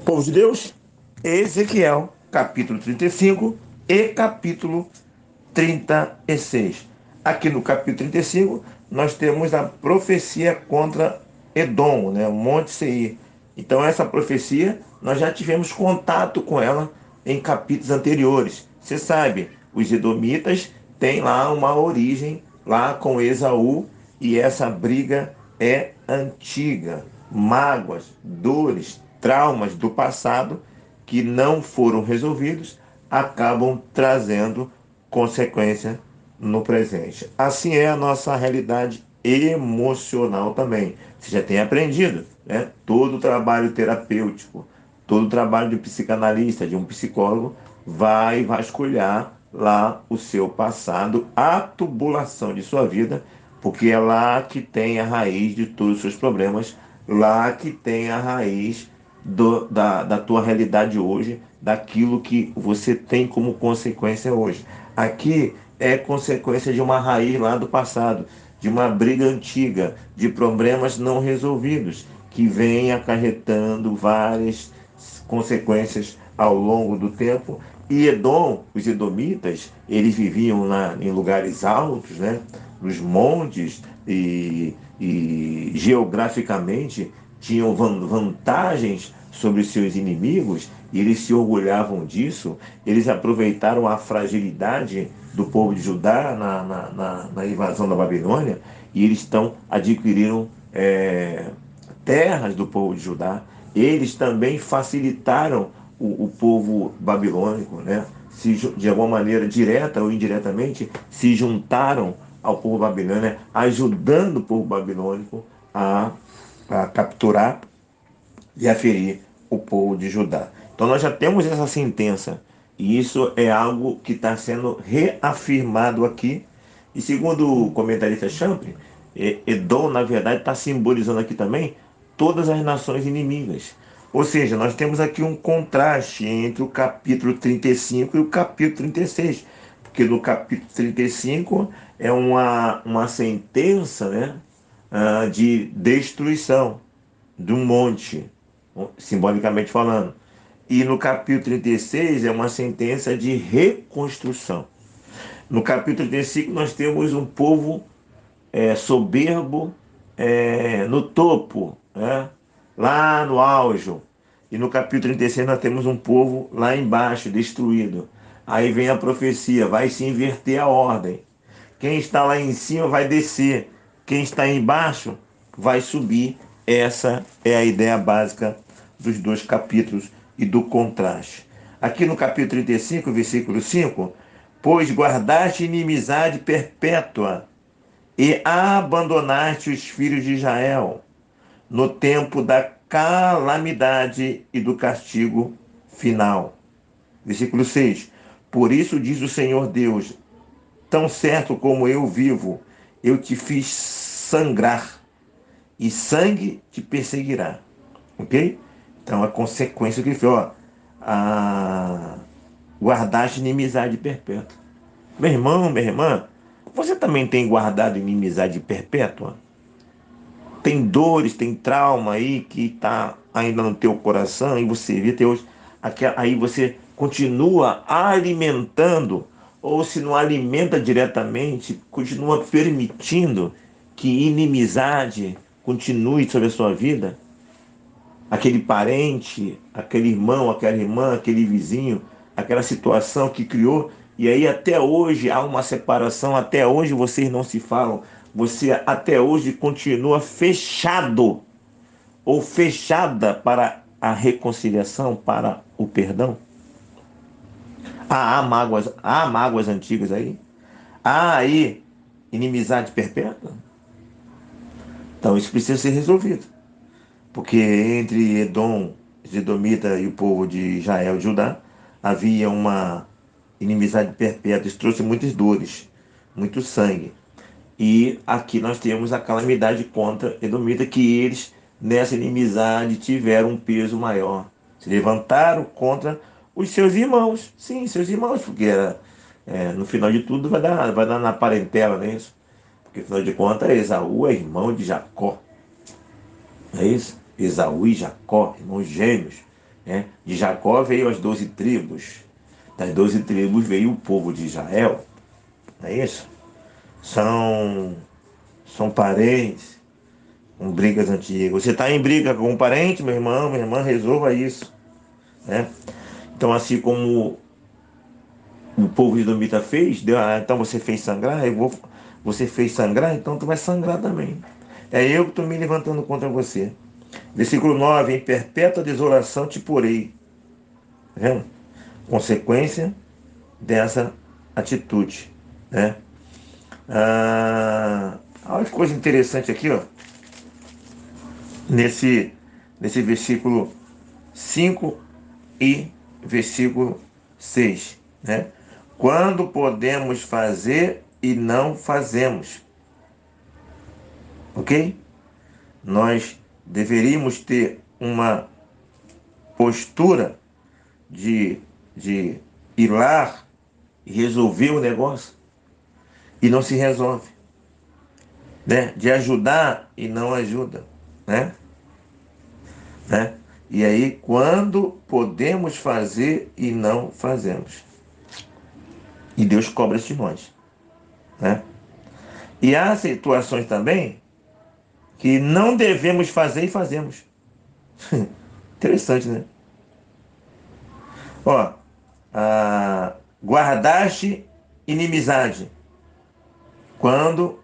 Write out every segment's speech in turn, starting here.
Povo de Deus, Ezequiel, capítulo 35 e capítulo 36. Aqui no capítulo 35, nós temos a profecia contra Edom, né, o Monte Seir. Então, essa profecia, nós já tivemos contato com ela em capítulos anteriores. Você sabe, os edomitas têm lá uma origem, lá com Esaú, e essa briga é antiga. Mágoas, dores, traumas do passado que não foram resolvidos acabam trazendo consequência no presente. Assim é a nossa realidade emocional também. Você já tem aprendido, né? Todo trabalho terapêutico, todo trabalho de um psicanalista, de um psicólogo, vai vasculhar lá o seu passado, a tubulação de sua vida, porque é lá que tem a raiz de todos os seus problemas, lá que tem a raiz da tua realidade hoje, daquilo que você tem como consequência hoje. Aqui é consequência de uma raiz lá do passado, de uma briga antiga, de problemas não resolvidos, que vem acarretando várias consequências ao longo do tempo. E Edom, os edomitas, eles viviam lá em lugares altos, né? Nos montes, e geograficamente tinham vantagens sobre os seus inimigos, e eles se orgulhavam disso. Eles aproveitaram a fragilidade do povo de Judá na invasão da Babilônia, e eles adquiriram terras do povo de Judá. Eles também facilitaram o povo babilônico, né? De alguma maneira, direta ou indiretamente, se juntaram ao povo babilônico, né? Ajudando o povo babilônico a capturar e a ferir o povo de Judá. Então nós já temos essa sentença, e isso é algo que está sendo reafirmado aqui. E segundo o comentarista Champlin, Edom, na verdade, está simbolizando aqui também todas as nações inimigas. Ou seja, nós temos aqui um contraste entre o capítulo 35 e o capítulo 36. Porque no capítulo 35 é uma sentença, né, de destruição de um monte, simbolicamente falando. E no capítulo 36 é uma sentença de reconstrução. No capítulo 35 nós temos um povo soberbo no topo, né? Lá no auge. E no capítulo 36 nós temos um povo lá embaixo, destruído. Aí vem a profecia, vai se inverter a ordem. Quem está lá em cima vai descer, quem está embaixo vai subir. Essa é a ideia básica dos dois capítulos e do contraste. Aqui no capítulo 35, versículo 5, pois guardaste inimizade perpétua e abandonaste os filhos de Israel no tempo da calamidade e do castigo final. Versículo 6, por isso diz o Senhor Deus, tão certo como eu vivo, eu te fiz sangrar, e sangue te perseguirá. Ok? Então, a consequência que ele fez, guardaste inimizade perpétua. Meu irmão, minha irmã, você também tem guardado inimizade perpétua? Tem dores, tem trauma aí que está ainda no teu coração, e você vê até hoje, aí você continua alimentando, ou se não alimenta diretamente, continua permitindo que inimizade continue sobre a sua vida? Aquele parente, aquele irmão, aquela irmã, aquele vizinho, aquela situação que criou, e aí até hoje há uma separação, até hoje vocês não se falam, você até hoje continua fechado ou fechada para a reconciliação, para o perdão? Há mágoas antigas aí? Há aí inimizade perpétua? Então isso precisa ser resolvido. Porque entre Edom, Edomita e o povo de Israel e Judá havia uma inimizade perpétua. Isso trouxe muitas dores, muito sangue. E aqui nós temos a calamidade contra Edomita, que eles, nessa inimizade, tiveram um peso maior. Se levantaram contra os seus irmãos. Sim, seus irmãos, porque no final de tudo vai dar na parentela, não é isso? Porque, afinal de contas, Esaú é irmão de Jacó. Não é isso? Esaú e Jacó, irmãos gêmeos. né? De Jacó veio as 12 tribos. Das 12 tribos veio o povo de Israel. Não é isso? São parentes com brigas antigas. Você está em briga com um parente, meu irmão, minha irmã, resolva isso, né? Então, assim como o povo de Domita fez, então você fez sangrar, você fez sangrar, então tu vai sangrar também. É eu que estou me levantando contra você. Versículo 9: em perpétua desolação te porei. Tá vendo? Consequência dessa atitude, né? Olha que coisa interessante aqui, ó. Nesse, nesse versículo 5 e versículo 6, né? Quando podemos fazer e não fazemos, ok? Nós deveríamos ter uma postura de ir lá e resolver o negócio e não se resolve, né? De ajudar e não ajuda, né? Né? E aí, quando podemos fazer e não fazemos. E Deus cobra isso de nós, né? E há situações também que não devemos fazer e fazemos. Interessante, né? Ó, guardaste inimizade quando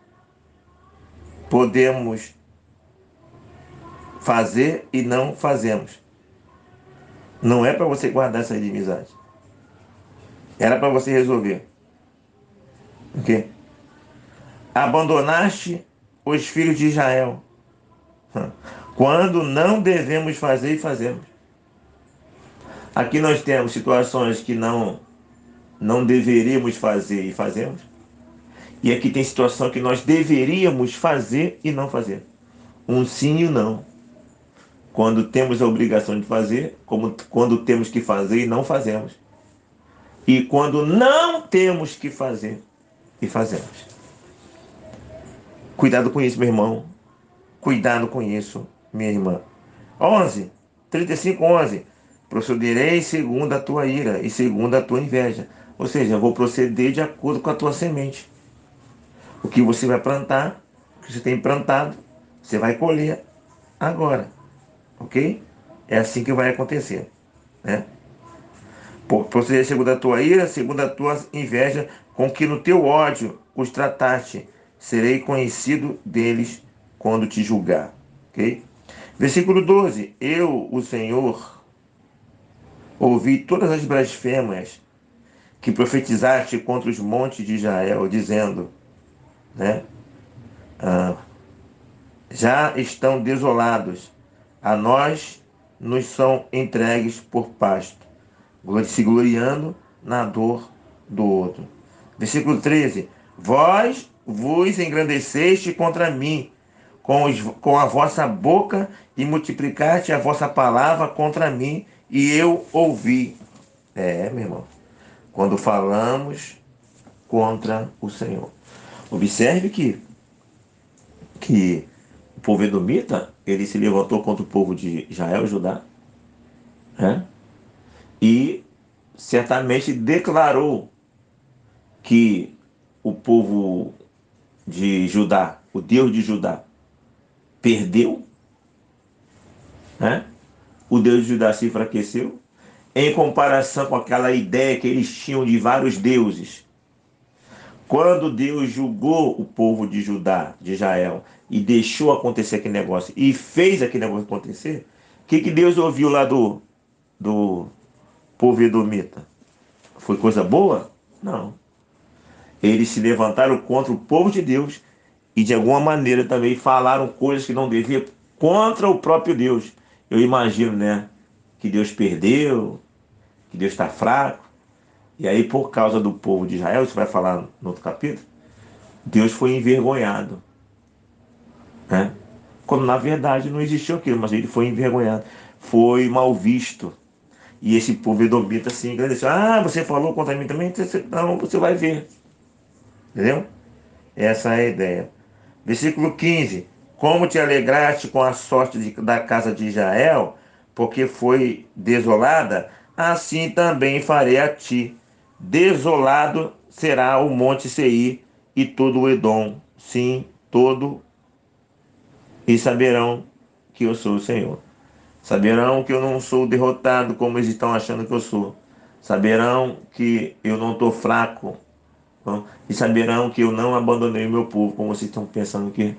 podemos fazer e não fazemos. Não é para você guardar essa inimizade. Era para você resolver. Ok? Abandonaste os filhos de Israel quando não devemos fazer e fazemos. Aqui nós temos situações que não deveríamos fazer e fazemos. E aqui tem situação que nós deveríamos fazer e não fazer. Um sim e um não. Quando temos a obrigação de fazer, como quando temos que fazer e não fazemos. E quando não temos que fazer e fazemos. Cuidado com isso, meu irmão. Cuidado com isso, minha irmã. 11, 35:11. Procederei segundo a tua ira e segundo a tua inveja. Ou seja, eu vou proceder de acordo com a tua semente. O que você vai plantar, o que você tem plantado, você vai colher agora. Ok? É assim que vai acontecer, né? Proceder segundo a tua ira, segundo a tua inveja, com que no teu ódio os trataste. Serei conhecido deles quando te julgar. Ok? Versículo 12. Eu, o Senhor, ouvi todas as blasfêmias que profetizaste contra os montes de Israel, dizendo, né? Já estão desolados, a nós nos são entregues por pasto, se gloriando na dor do outro. Versículo 13: vós vos engrandeceste contra mim com a vossa boca e multiplicaste a vossa palavra contra mim, e eu ouvi. Meu irmão, quando falamos contra o Senhor. Observe que o povo edomita, ele se levantou contra o povo de Israel, Judá, né? E certamente declarou que o povo de Judá, o Deus de Judá, perdeu, né? O Deus de Judá se enfraqueceu, em comparação com aquela ideia que eles tinham de vários deuses. Quando Deus julgou o povo de Judá, de Israel, e deixou acontecer aquele negócio, e fez aquele negócio acontecer, o que Deus ouviu lá do povo edomita? Foi coisa boa? Não. Eles se levantaram contra o povo de Deus e de alguma maneira também falaram coisas que não deviam contra o próprio Deus. Eu imagino, né, que Deus perdeu, que Deus está fraco. E aí, por causa do povo de Israel, isso vai falar no outro capítulo, Deus foi envergonhado, né? Quando na verdade não existiu aquilo, mas ele foi envergonhado, foi mal visto. E esse povo edomita se engrandeceu. Ah, você falou contra mim também? Não, você vai ver. Entendeu? Essa é a ideia. Versículo 15. Como te alegraste com a sorte da casa de Israel, porque foi desolada, assim também farei a ti. Desolado será o monte Seir e todo o Edom, sim, todo, e saberão que eu sou o Senhor. Saberão que eu não sou derrotado como eles estão achando que eu sou. Saberão que eu não estou fraco. Não? E saberão que eu não abandonei o meu povo, como vocês estão pensando que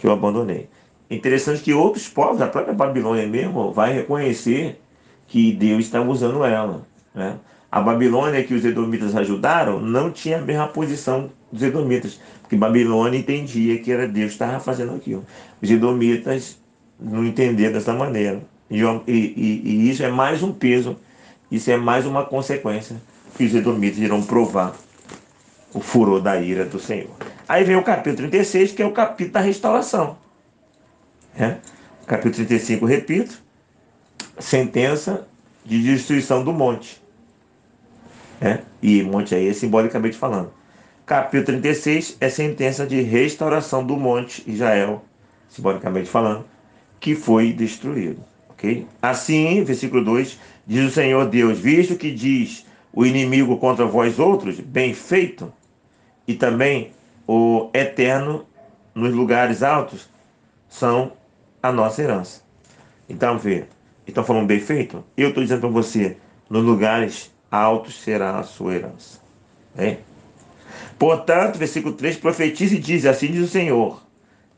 eu abandonei. Interessante que outros povos, a própria Babilônia mesmo, vai reconhecer que Deus estava usando ela. Né? A Babilônia que os edomitas ajudaram não tinha a mesma posição dos edomitas, porque Babilônia entendia que era Deus que estava fazendo aquilo. Os edomitas não entenderam dessa maneira. E isso é mais um peso, isso é mais uma consequência que os edomitas irão provar o furor da ira do Senhor. Aí vem o capítulo 36, que é o capítulo da restauração. Né? Capítulo 35, repito, sentença de destruição do monte. Né? E monte aí é simbolicamente falando. Capítulo 36 é sentença de restauração do monte Israel, simbolicamente falando, que foi destruído. Okay? Assim, versículo 2, diz o Senhor Deus, visto que diz o inimigo contra vós outros, bem feito, e também o eterno nos lugares altos são a nossa herança. Então, vê, estão falando bem feito? Eu estou dizendo para você, nos lugares altos será a sua herança. Né? Portanto, versículo 3, profetiza e diz, assim diz o Senhor,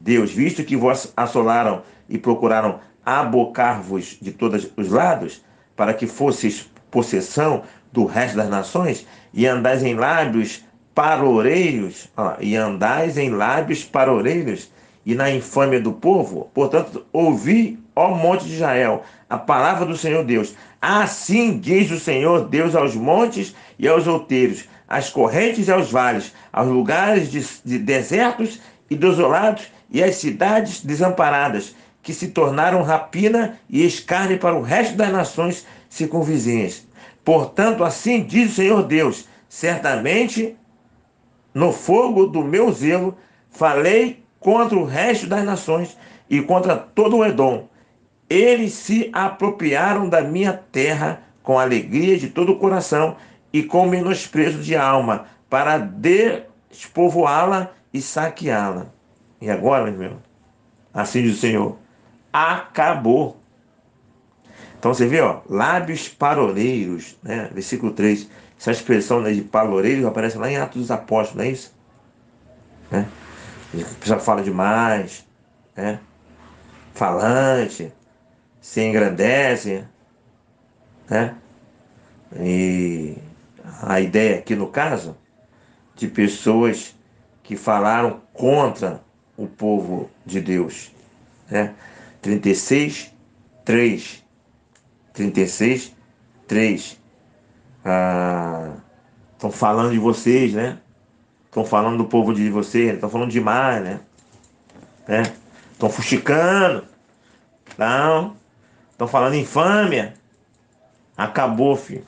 Deus, visto que vós assolaram e procuraram abocar-vos de todos os lados, para que fosseis possessão do resto das nações, e andais em lábios paroreiros, e na infâmia do povo, portanto, ouvi, ó monte de Israel, a palavra do Senhor Deus. Assim diz o Senhor Deus aos montes e aos outeiros, às correntes e aos vales, aos lugares de desertos e desolados, e às cidades desamparadas, que se tornaram rapina e escárnio para o resto das nações circunvizinhas. Portanto, assim diz o Senhor Deus, certamente no fogo do meu zelo falei contra o resto das nações e contra todo o Edom. Eles se apropriaram da minha terra com alegria de todo o coração e com menosprezo de alma, para despovoá-la e saqueá-la. E agora, meu irmão, assim diz o Senhor, acabou. Então você vê, ó, lábios paroleiros, né? Versículo 3. Essa expressão, né, de paroleiros aparece lá em Atos dos Apóstolos, não é isso? Né? A pessoa fala demais, né? Falante, se engrandece, né? E a ideia aqui no caso de pessoas que falaram contra o povo de Deus, né? 36, 3. 36, 3. Estão falando de vocês, né? Estão falando do povo de vocês, estão falando demais, né? Estão fuxicando, não? Estão falando infâmia. Acabou, filho.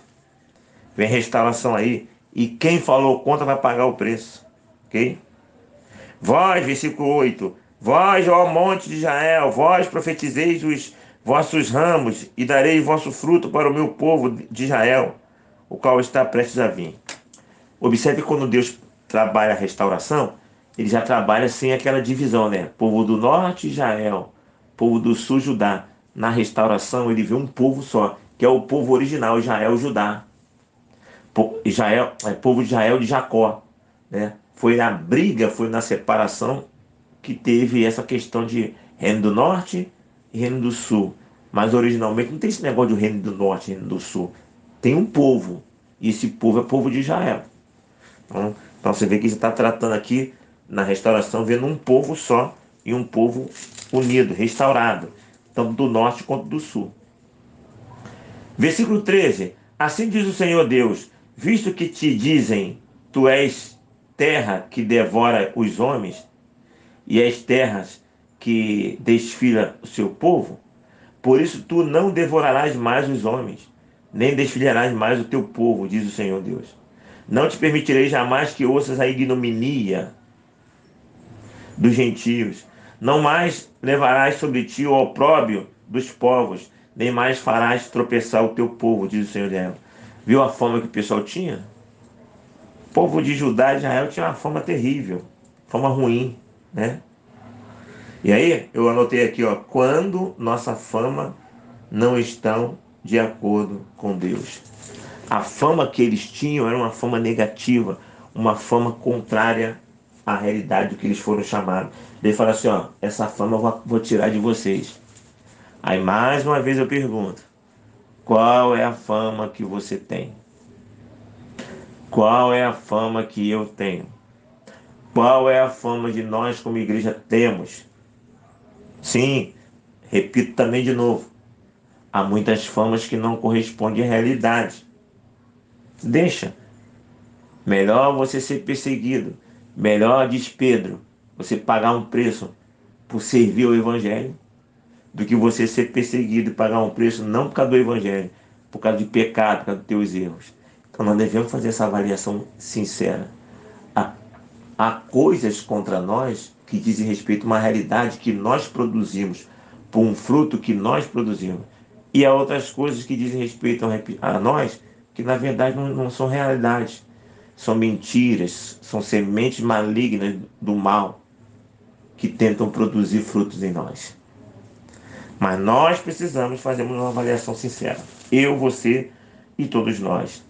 Vem restauração aí. E quem falou contra vai pagar o preço. Ok? Vós, versículo 8. Vós, ó monte de Israel, vós profetizeis os vossos ramos e dareis vosso fruto para o meu povo de Israel, o qual está prestes a vir. Observe quando Deus trabalha a restauração, ele já trabalha sem aquela divisão, né? Povo do norte, Israel. Povo do sul, Judá. Na restauração, ele vê um povo só, que é o povo original, Israel, Judá. Israel, povo de Israel de Jacó, né? Foi na briga, foi na separação que teve essa questão de reino do norte e reino do sul. Mas originalmente não tem esse negócio de reino do norte e reino do sul. Tem um povo, e esse povo é o povo de Israel. Então você vê que você está tratando aqui na restauração, vendo um povo só e um povo unido, restaurado, tanto do norte quanto do sul. Versículo 13. Assim diz o Senhor Deus, visto que te dizem, tu és terra que devora os homens, e és terras que desfila o seu povo, por isso tu não devorarás mais os homens, nem desfilharás mais o teu povo, diz o Senhor Deus. Não te permitirei jamais que ouças a ignominia dos gentios. Não mais levarás sobre ti o opróbrio dos povos, nem mais farás tropeçar o teu povo, diz o Senhor de Israel. Viu a fama que o pessoal tinha? O povo de Judá e Israel tinha uma fama terrível, fama ruim, né? E aí, eu anotei aqui, ó, quando nossa fama não estão de acordo com Deus. A fama que eles tinham era uma fama negativa, uma fama contrária à realidade do que eles foram chamados. Ele fala assim, ó, essa fama eu vou tirar de vocês. Aí mais uma vez eu pergunto, qual é a fama que você tem? Qual é a fama que eu tenho? Qual é a fama de nós como igreja temos? Sim, repito também de novo, há muitas famas que não correspondem à realidade. Deixa. Melhor você ser perseguido. Melhor, diz Pedro, você pagar um preço por servir ao Evangelho, do que você ser perseguido e pagar um preço não por causa do Evangelho, por causa de pecado, por causa dos teus erros. Então nós devemos fazer essa avaliação sincera. Há, há coisas contra nós que dizem respeito a uma realidade que nós produzimos, por um fruto que nós produzimos. E há outras coisas que dizem respeito a nós que na verdade não são realidades. São mentiras, são sementes malignas do mal que tentam produzir frutos em nós. Mas nós precisamos fazer uma avaliação sincera. Eu, você e todos nós.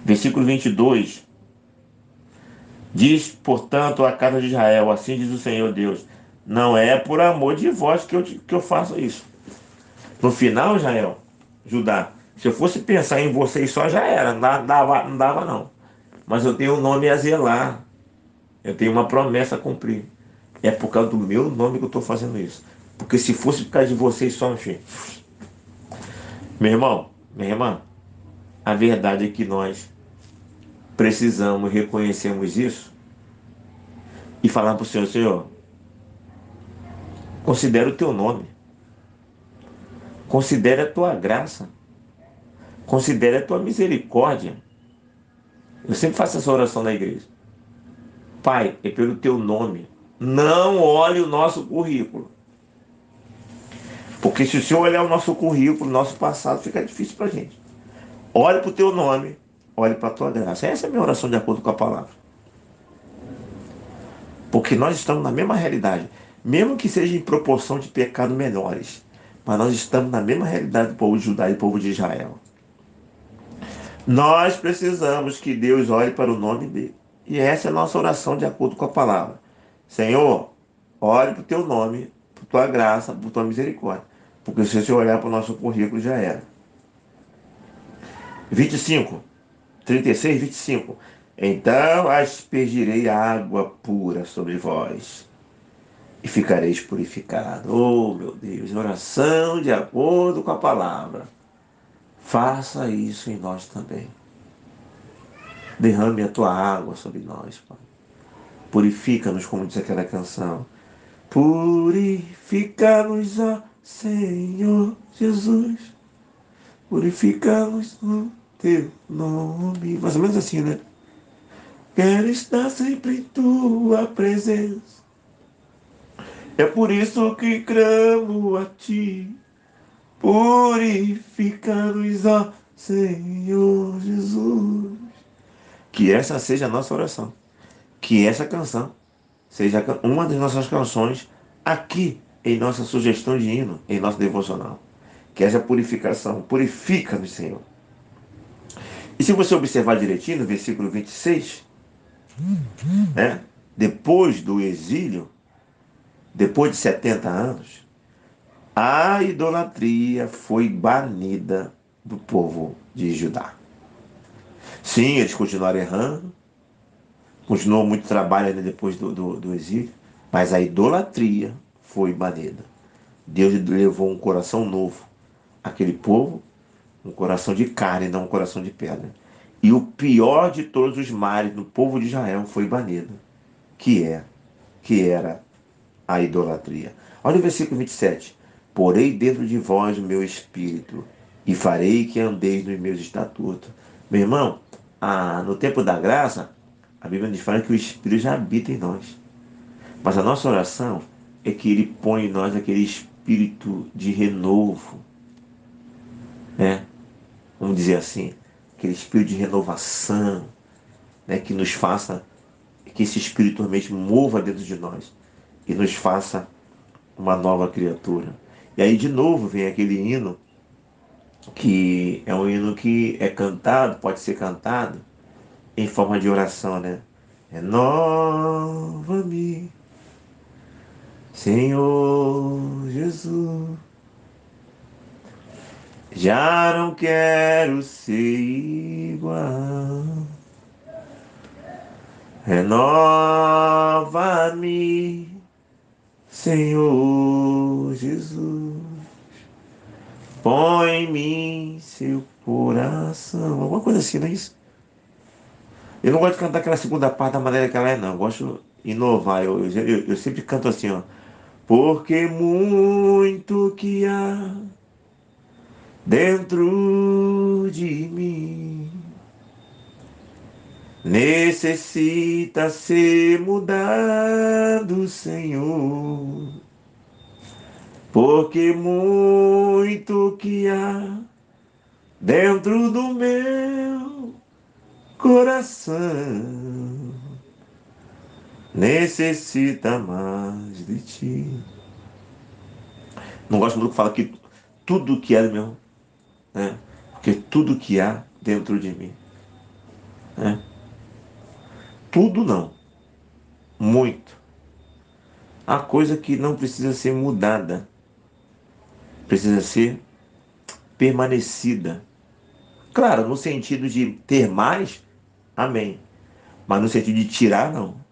Versículo 22 diz, portanto, a casa de Israel, assim diz o Senhor Deus, não é por amor de vós que eu faço isso. No final, Israel, Judá, se eu fosse pensar em vocês só já era, não dava não. Mas eu tenho um nome a zelar, eu tenho uma promessa a cumprir. É por causa do meu nome que eu estou fazendo isso. Porque se fosse por causa de vocês só, enfim. Meu irmão, minha irmã, a verdade é que nós precisamos reconhecermos isso e falar para o Senhor, Senhor, considera o teu nome, considera a tua graça, considera a tua misericórdia. Eu sempre faço essa oração na igreja. Pai, é pelo teu nome. Não olhe o nosso currículo. Porque se o Senhor olhar o nosso currículo, o nosso passado, fica difícil para a gente. Olhe para o teu nome, olhe para a tua graça. Essa é a minha oração de acordo com a palavra. Porque nós estamos na mesma realidade, mesmo que seja em proporção de pecados menores, mas nós estamos na mesma realidade do povo de Judá e do povo de Israel. Nós precisamos que Deus olhe para o nome dele. E essa é a nossa oração de acordo com a palavra. Senhor, olhe para o teu nome, por tua graça, por tua misericórdia. Porque se você olhar para o nosso currículo, já era. 25, 36, 25. Então aspergirei água pura sobre vós e ficareis purificados. Oh, meu Deus, oração de acordo com a palavra. Faça isso em nós também. Derrame a tua água sobre nós, Pai. Purifica-nos, como diz aquela canção. Purifica-nos, ó Senhor Jesus. Purifica-nos no teu nome. Mais ou menos assim, né? Quero estar sempre em tua presença. É por isso que clamo a ti. Purifica-nos, ó Senhor Jesus. Que essa seja a nossa oração. Que essa canção seja uma das nossas canções aqui em nossa sugestão de hino, em nosso devocional. Que essa purificação, purifica-nos, Senhor. E se você observar direitinho no versículo 26, né? Depois do exílio, depois de 70 anos, a idolatria foi banida do povo de Judá. Sim, eles continuaram errando, continuou muito trabalho ainda depois do exílio, mas a idolatria foi banida. Deus levou um coração novo àquele povo, um coração de carne, não um coração de pedra. E o pior de todos os males no povo de Israel foi banido, que era a idolatria. Olha o versículo 27. Porei dentro de vós o meu espírito e farei que andeis nos meus estatutos. Meu irmão, no tempo da graça, a Bíblia nos fala que o Espírito já habita em nós. Mas a nossa oração é que ele põe em nós aquele espírito de renovo, vamos dizer assim, aquele espírito de renovação, né, que nos faça, que esse espírito mesmo mova dentro de nós e nos faça uma nova criatura. E aí de novo vem aquele hino, que é um hino que é cantado, pode ser cantado em forma de oração, né? Renova-me, Senhor Jesus, já não quero ser igual. Renova-me, Senhor Jesus, põe em mim seu coração. Alguma coisa assim, não é isso? Eu não gosto de cantar aquela segunda parte da maneira que ela é, não. Eu gosto de inovar. Eu sempre canto assim, ó. Porque muito que há dentro de mim necessita ser mudado, Senhor. Porque muito que há dentro do meu coração necessita mais de ti. Não gosto muito que fala que tudo que é meu, né? Porque tudo que há dentro de mim, né? Tudo não, muito. Há coisa que não precisa ser mudada, precisa ser permanecida. Claro, no sentido de ter mais, amém. Mas no sentido de tirar, não.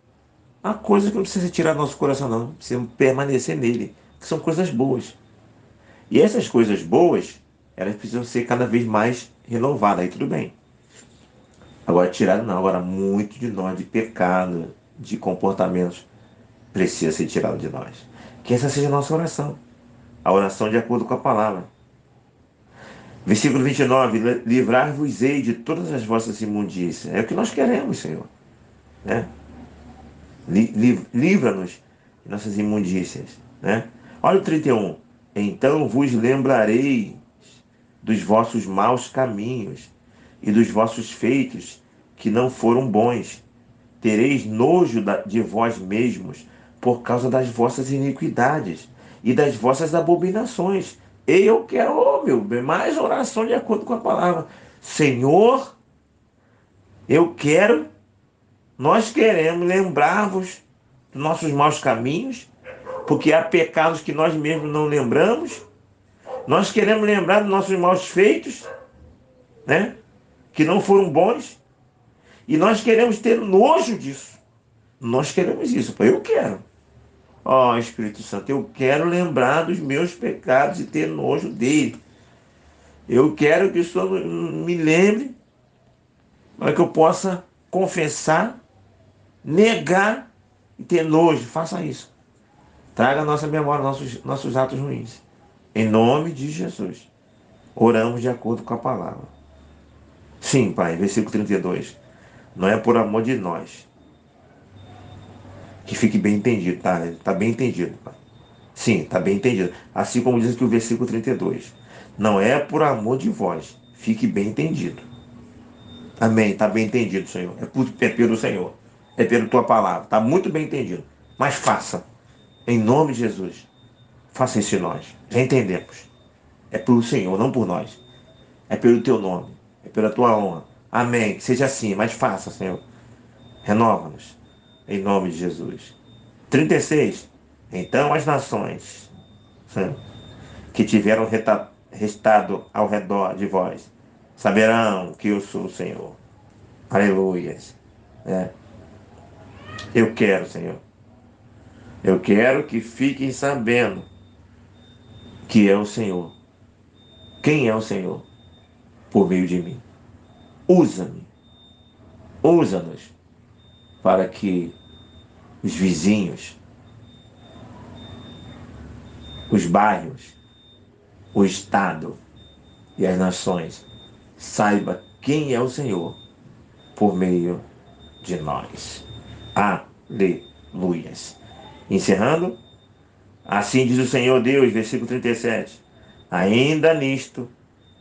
Há coisas que não precisa tirar do nosso coração, não. Precisa permanecer nele, que são coisas boas. E essas coisas boas, elas precisam ser cada vez mais renovadas. Aí tudo bem. Agora, tirado não. Agora, muito de nós, de pecado, de comportamentos, precisa ser tirado de nós. Que essa seja a nossa oração. A oração de acordo com a palavra. Versículo 29. Livrar-vos-ei de todas as vossas imundícias. É o que nós queremos, Senhor. Né? Livra-nos de nossas imundícias. Né? Olha o 31. Então vos lembrarei dos vossos maus caminhos e dos vossos feitos que não foram bons. Tereis nojo de vós mesmos por causa das vossas iniquidades e das vossas abominações. E eu quero, oh, meu bem, mais oração de acordo com a palavra. Senhor, eu quero, nós queremos lembrar-vos dos nossos maus caminhos, porque há pecados que nós mesmos não lembramos. Nós queremos lembrar dos nossos maus feitos, né? Que não foram bons. E nós queremos ter nojo disso. Nós queremos isso, eu quero. Ó, Espírito Santo, eu quero lembrar dos meus pecados e ter nojo dele. Eu quero que o Senhor me lembre, para que eu possa confessar, negar e ter nojo. Faça isso. Traga à nossa memória nossos atos ruins. Em nome de Jesus. Oramos de acordo com a palavra. Sim, Pai, versículo 32. Não é por amor de nós. Que fique bem entendido, tá? Está bem entendido, Pai. Sim, está bem entendido. Assim como diz aqui o versículo 32. Não é por amor de vós. Fique bem entendido. Amém. Está bem entendido, Senhor. É pelo Senhor. É pela tua palavra. Está muito bem entendido. Mas faça. Em nome de Jesus. Faça isso em nós. Já entendemos. É pelo Senhor, não por nós. É pelo teu nome. É pela tua honra. Amém. Que seja assim. Mas faça, Senhor. Renova-nos. Em nome de Jesus. 36. Então as nações que tiveram restado ao redor de vós saberão que eu sou o Senhor. Aleluias. É. Eu quero, Senhor. Eu quero que fiquem sabendo que é o Senhor. Quem é o Senhor? Por meio de mim. Usa-me. Usa-nos para que os vizinhos, os bairros, o Estado e as nações saibam quem é o Senhor por meio de nós. Aleluias. Encerrando, assim diz o Senhor Deus, versículo 37. Ainda nisto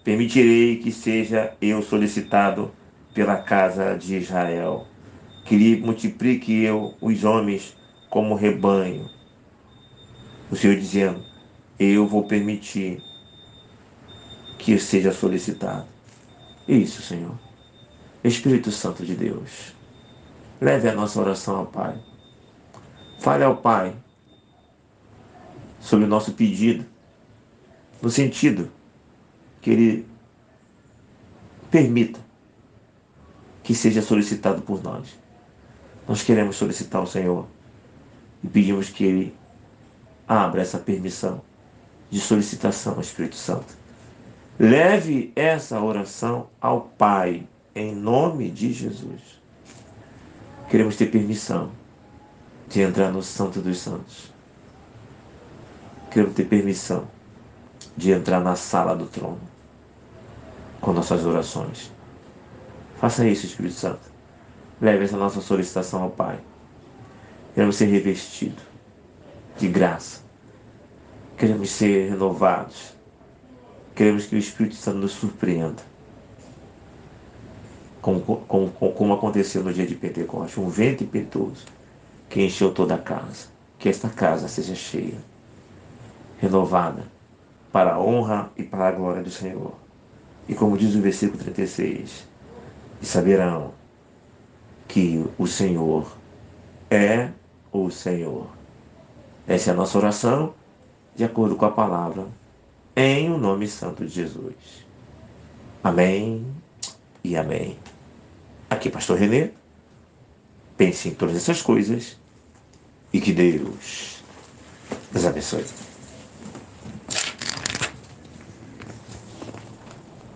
permitirei que seja eu solicitado pela casa de Israel, que lhe multiplique eu os homens como rebanho. O Senhor dizendo, eu vou permitir que eu seja solicitado. Isso, Senhor. Espírito Santo de Deus, leve a nossa oração ao Pai. Fale ao Pai sobre o nosso pedido, no sentido que Ele permita que seja solicitado por nós. Nós queremos solicitar ao Senhor e pedimos que Ele abra essa permissão de solicitação ao Espírito Santo. Leve essa oração ao Pai, em nome de Jesus. Queremos ter permissão de entrar no Santo dos Santos. Queremos ter permissão de entrar na sala do trono com nossas orações. Faça isso, Espírito Santo. Leve essa nossa solicitação ao Pai. Queremos ser revestidos de graça. Queremos ser renovados. Queremos que o Espírito Santo nos surpreenda. Como aconteceu no dia de Pentecostes, um vento impetuoso que encheu toda a casa. Que esta casa seja cheia, renovada, para a honra e para a glória do Senhor. E como diz o versículo 36, e saberão que o Senhor é o Senhor. Essa é a nossa oração, de acordo com a palavra, em o nome santo de Jesus. Amém e amém. Aqui, Pastor Renê. Pense em todas essas coisas e que Deus nos abençoe.